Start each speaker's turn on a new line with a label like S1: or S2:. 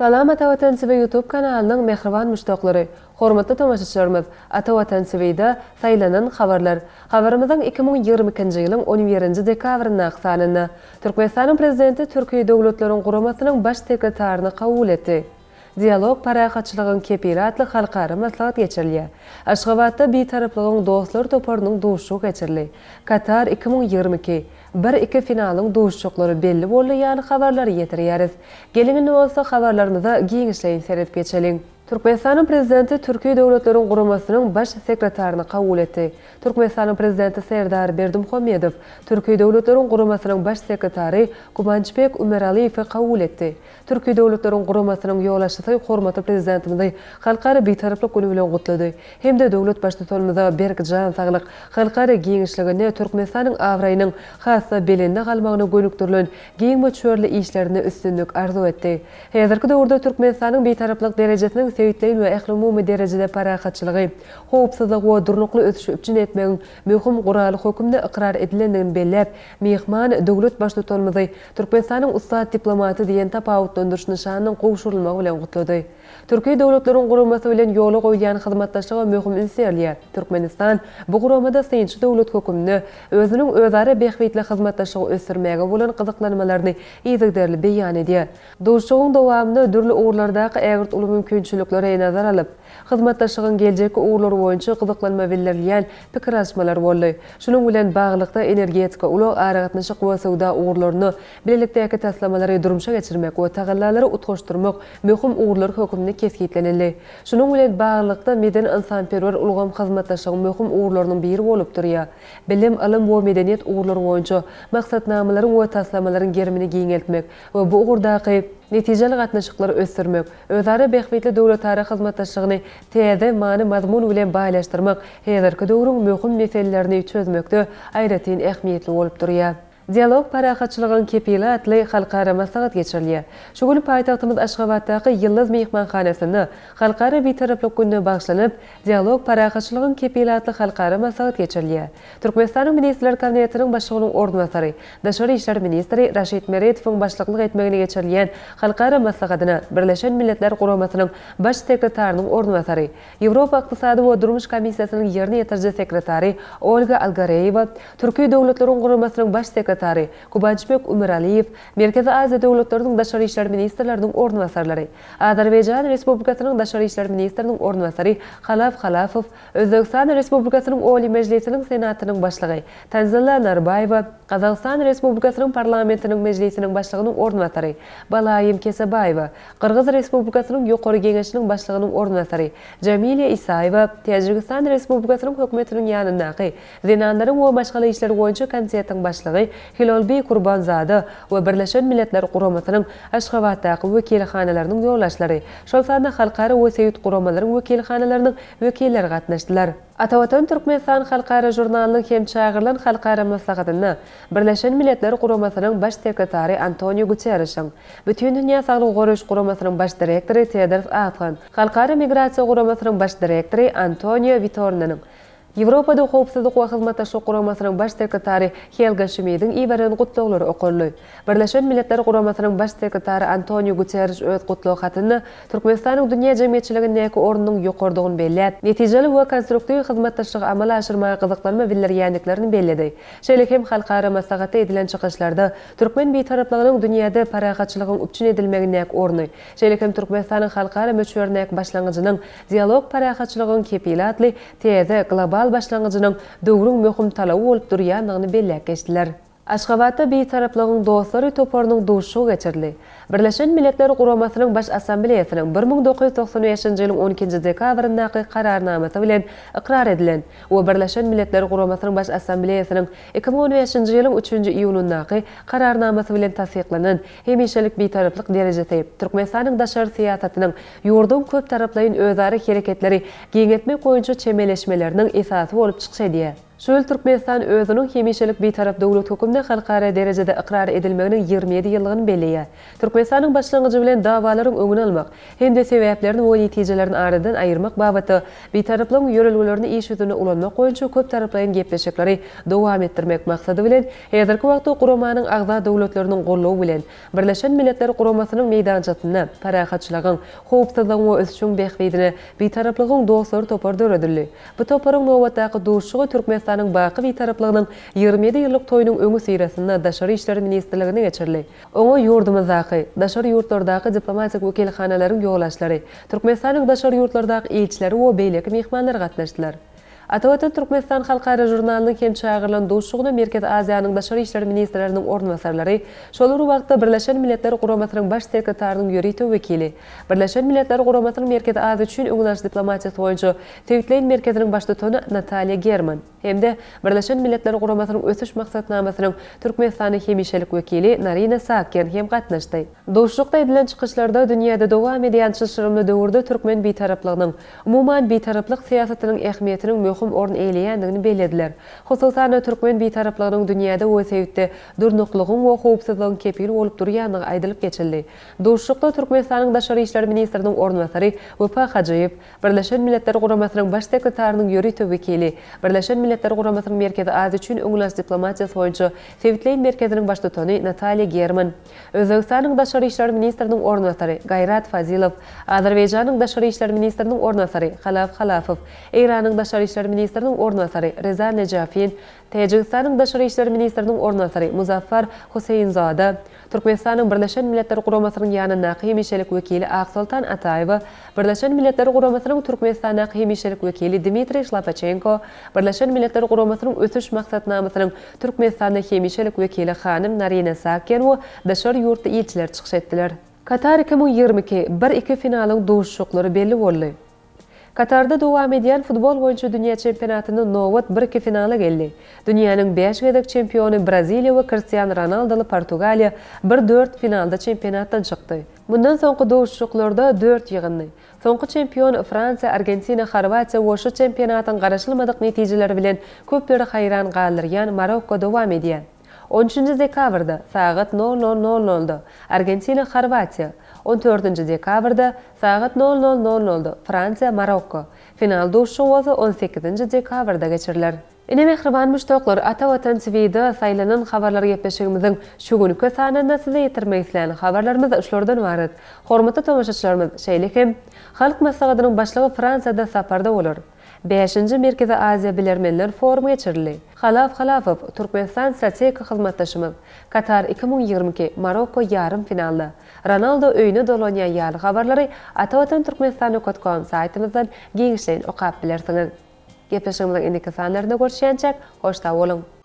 S1: Salam Ata Vatan TV YouTube kanalının mehriban müştaqlary. Hormatly tamaşaçylarymyz, Ata Vatan TV'de saylanan habarlar. Habarymyzyň 2022-nji ýylyň 11-nji dekabryna aksanyny Türkmenistanyň prezidenti Türkiýe Döwletleriň Guramasynyň baş sekretaryny kabul etdi. Dialog paragatçylygyň kepili atly halkara maslahat geçirilýär. Aşgabatda bitaraplygyň dostlar toparynyň duşşugy geçirildi. Katar 2022 1-2 finalyň duşşuklary belli bolýan habarlary ýetirýäris. Gelin bolsa habarlarymyza giňişleýin serep geçelim. Türkmenistanyň prezidenti Türkiýe Döwletleriň Guramasynyň baş sekretaryny kabul etdi. Türkmenistanyň prezidenti Serdar Berdimuhammedow Türkiýe Döwletleriň Guramasynyň baş sekretary Gumançbek Ömeraliýewi kabul etdi. Türkiýe Döwletleriň Guramasynyň ýoldaşçysy hormatly prezidentimizi halkara bitaraplyk güni bilen gutlady. Hemde döwlet başçylygymyza berk jan saglyk halkara giňişligine Türkmenistanyň awraýynyň hassa belinde galmagyna gönükdirilen giň möçörli işlerini üstünlük arzu etdi. Häzirki döwürde Türkmenistanyň bitaraplyk derejesiniň sewitleýin we ähli derejede paragatçylygy, howpsuzlyk we durnukly ötüşi üçin etmegiň möhüm guraly hökümde ikrar edilendigini bellep, mehman döwlet başçylygymyzy Türkmenistanyň ustad diplomaty diýen tapawutlandyryş nişanynyň gowşurulmagy bilen gutlady. Türkiýe Döwletleriň Guramasy bilen ýola goýulan hyzmatdaşlyga möhüm inserliýär. Türkmenistan bu guramada synçy döwlet hökümini özüniň özara behwetli hyzmatdaşlygy ösürmäge bolan gyzyklanmalaryny ýygyderli beýan edýär. Duşşugyň dowamyny dürli uğurlardaky ägirt uly mümkinçiliklere nazar alyp, hyzmatdaşlygyň geljeki uğurlary boýunça gyzyklanma bildirilýän pikir alşmalar boldy. Şunuň bilen baglykda energetika ulug aragatnaşyk we sowda uğurlaryny birlikdäki taslamалary durmuşa geçirmek we tagallalary utgaşdyrmak möhüm uğurlar hökümini kesgitlenildi. Şunuň bilen baglykda meden insanperwer ulgam hyzmatdaşlygyň möhüm uğurlarynyň biri bolup durýar. Bilim, alim we medeniýet uğurlary boýunça maksatnamalaryň we taslamalaryň germini giňeltmek we bu uğurdaky netijeli gatnaşyklary ösürmek, özara behwetli döwletara hyzmatdaşlygyny täze many mazmun bilen baýlaşdyrmak häzirki döwrüň möhüm meselelerini çözmekde aýratyn ähmiýetli bolup durýar. Dialog paragatçylygyň kepili atly halkara maslahat geçirilýär. Şu güni paýtagtymyz Aşgabatdaky Ýyldız mehmanhanasyny halkara bitaraplyk gününe bagşlanyp, dialog paragatçylygyň kepili atly halkara maslahat geçirilýär. Türkmenistanyň Ministrler Kabinetiniň başlygynyň ornwasary, Daşary işler ministri Raşid Meretowiň başlyklyk etmegine geçirilýän halkara maslahatyna Birleşen Milletler Guramasynyň baş sekretarynyň ornwasary, Ýewropa Ykdysady we Durmuş Komissiýasynyň ýerine ýetirji sekretary Olga Algareýewa, Türkiýe Döwletleriň Guramasynyň baş sekretary Gumançbek Ömeraliýew, Merkezi Aziýa döwletleriniň daşary işler ministrleriniň ornwasarlary, Azerbaýjan Respublikasynyň daşary işler ministriniň ornwasary Halaf Halafow, Özbegistan Respublikasynyň Oli Mejlisiniň senatynyň başlygy Tanzila Narbaýewa, Kazakystan Respublikasynyň parlamentiniň mejlisiniň başlygynyň ornwasary Balayim Kesebaýewa, Kyrgyz Respublikasynyň ýokary geňeşiniň başlygynyň ornwasary Jamilya Isaýewa, Täjikistan Respublikasynyň hökümetiniň ýanyndaky zenanlaryň we başga işler boýunça komissiyanyň başlygy Hilolbey Kurbanzada we Birleşen Milletler Guramasynyň Aşgabatdaky wekilhanalarynyň ýoldaşlary, şol sanda halkara we sewit guramalaryň wekilhanalarynyň wekilleri gatnaşdylar. Ata Vatan Türkmenistan halkara jurnalynyň hem çağırlan halkara maslahatyny Birleşen Milletler Guramasynyň baş sekretary Antonio Guterresň, Bütün dünýä saglyk goraýyş guramasynyň baş direktory Tedros Adhanom, halkara migrasiýa guramasynyň baş direktory Antonio Vitorinoň, Ýewropada howpsuzlyk we hyzmatdaşlyk guramasynyň baş sekretary Helga Schmidtiň iýberen gutlaglary okundy. Birleşen Milletler Guramasynyň baş sekretary Antonio Guterres öz gutlagy hatyny Türkmenistanyň dünýä jemgyýetçiligindäki ornunyň ýokardygyny belläp, netijeli we konstruktiw hyzmatdaşlyk amala aşyrmaga gyzyklanma bildirýändiklerini belledi. Şeýle hem halkara maslahatda edilen çykyşlarda türkmen bitaraplygynyň dünýäde paragatçylygyň üçin edilmegindäki orny, şeýle hem Türkmenistanyň halkara möçörnäk başlangyjynyň dialog paragatçylygyň kepili atly täze global başlangyjynyň döwrüň möhüm talaby bolup durýandygyny bellek geçdiler. Aşgabatda bitaraplygyň dostlary toparynyň duşşugy geçirildi. Birleşen Milletler Guramasynyň baş assambleýasynyň 1995-nji ýylyň 12-nji dekabrynaky kararnamasy bilen ikrar edilen we Birleşen Milletler Guramasynyň baş assambleýasynyň 2015-nji ýylyň 3-nji iýulynaky kararnamasy bilen tasdiklanan hemişelik bitaraplyk derejesinde Türkmenistanyň daşary siýasatynyň ýurdun köp taraplaýyn özara hereketleri giňetmek boýunça çemeleşmeleriniň esasy bolup çykşy edýär. Şol Türkmenistan özünün hemişelik betarap dowlat hökümde halkara derejede iqrar edilmeginin 27 ýyllygyny belliýär. Türkmenistanyň başlangyjy bilen dawalaryň öňüne almak, hemde sebäplerini we netijelerini aradan aýyrmak babaty betaraplyň ýörelgilerini iş ýüzüne ulanmak boýunça köp taraplaryň gepleşikleri dowam etdirmek maksady bilen häzirki wagtda Guramanyň agza dowlatlarynyň gollawy bilen Birleşen Milletler Guramasynyň meýdançatyna parahatçylygyň, howpsuzlygyň we ösüşiň behbidine betaraplygyň dowsary toparda öredildi. Bu toparyň nowatdaky dowşugy Türkmenistan Baky betaraplygynyň 27 ýyllyk toýunyň öňü syrasyna Daşary işleri ministrligine geçirildi. Oňa ýurdumyzdaky, daşary ýurtlardaky diplomatik wekilhanalaryň ýoglaşlary, Türkmenistanyň daşary ýurtlardaky elçileri we beýleki mehmanlar gatnaşdylar. Atawatan Türkmenistan Halkara jurnalynyň hem çağırılan dowşugyna Merkez Aziýanyň daşary işleri ministrleriniň ornwasarlary, şolar wagtda Birleşen Milletler Guramasynyň baş sekretarinyň ýöreýtiw wekili, Birleşen Milletler Guramasynyň Merkez Aziýa üçin öňüňdaş diplomatiýa boýunça Tewitleýin merkeziniň başlygyny Natalia German hemde Birleşen Milletler Guramasynyň ösüş maksatnamasynyň Türkmenistanyň hemişelik wekili Narina Sakyan hem gatnaşdy. Dowşukda edilen çykyşlarda dünýäde dowam edýän şyşyrymly döwürde türkmen betaraplygynyň, umuman betaraplyk siýasatynyň ähmiýetiniň orn eýleýändigini belediler. Hususan türkmen betaraplygynyň dünýäde we sebäpde durnuklygyň we howpsuzlygyň kepil bolup durýandygy aýdylyp geçildi. Dowşukda Türkmenistanyň daşary işleri ministriniň ornwasary Wefa Hajayew, Birleşen Milletler Guramasynyň baş sekretarinyň ýöreýtiw wekili, Birleşen Milletler Guramasynyň Merkez Aziýa üçin öňüňdaş diplomatiýasy boýunça Tewitleýin merkeziniň başlygyny Natalia German, Özbegistanyň daşary işleri ministriniň ornwasary Gayrat Fazilow, Azerbaýjanyň daşary işleri ministriniň ornwasary Halaf Halafow, Iranyň daşary işleri ministriniň ornwasary Reza Nejafin, Täjikistanyň daşary işleri ministriniň ornwasary Muzaffar Huseynzada, Türkmenistanyň Birleşen Milletler Guramasynyň ýanyna hemişelik wekili Aksultan Ataýew, Birleşen Milletler Guramasynyň Türkmenistana hemişelik wekili Dmitri Shlapachenko, Birleşen Milletler Guramasynyň ösüş maksatnamasynyň Türkmenistana hemişelik wekili Hanym Narina Sakyan we daşary ýurtda elçiler çykyş etdiler. Katar 2022 1-2 finalyň dowşuklary belli boldy. Katarda dowam edýän futbol boýunça dünýä çempionatynyň nowat 1-2 finaly geldi. Dünýäniň 5 gezek çempiony Braziliýa we Cristiano Ronaldo Portugaliýa 1-4 finalda çempionatdan çykdy. Bundan soňky dowşuklarda 4 ýygyny. Soňky çempion Fransiýa, Argentina, Horwatiýa we şu çempionatyň garaşylmadyk netijeleri bilen köpleri haýran galyrýan Marokko dowam edýär. 13 dekabrda saat 00:00'da Argentina Horwatiýa, 14 dekabrda saat 00:00'da Fransiýa Marokko. Final dowşugy 18 dekabrda geçiriler. Ine mehriban müştoklar, Atawatan TV'de saýlanan habarlar gepleşigimiziň şu günkü sanynda size ýetirmek isleýän habarlarymyz şulardan ibaret. Hormatly tomaşaçylarymyz, şeýlekim, halk maslahatynyň başlygy Fransiýada saparda bolar. 5-nji Merkez Aziýa bilermenler forumy geçirildi. Halaf Halafow, Türkmenistan strategik hyzmatdaşymyz. Katar 2022 Marokko ýarym finalda. Ronaldo öýüne dolanýan ýaly habarlary Atawatan Türkmenistan.com saýtymyzdan giňişlen okap bilersiňiz. Gepleşigimiziň indiki sanlaryna görüşýänçek, hoşta bolun.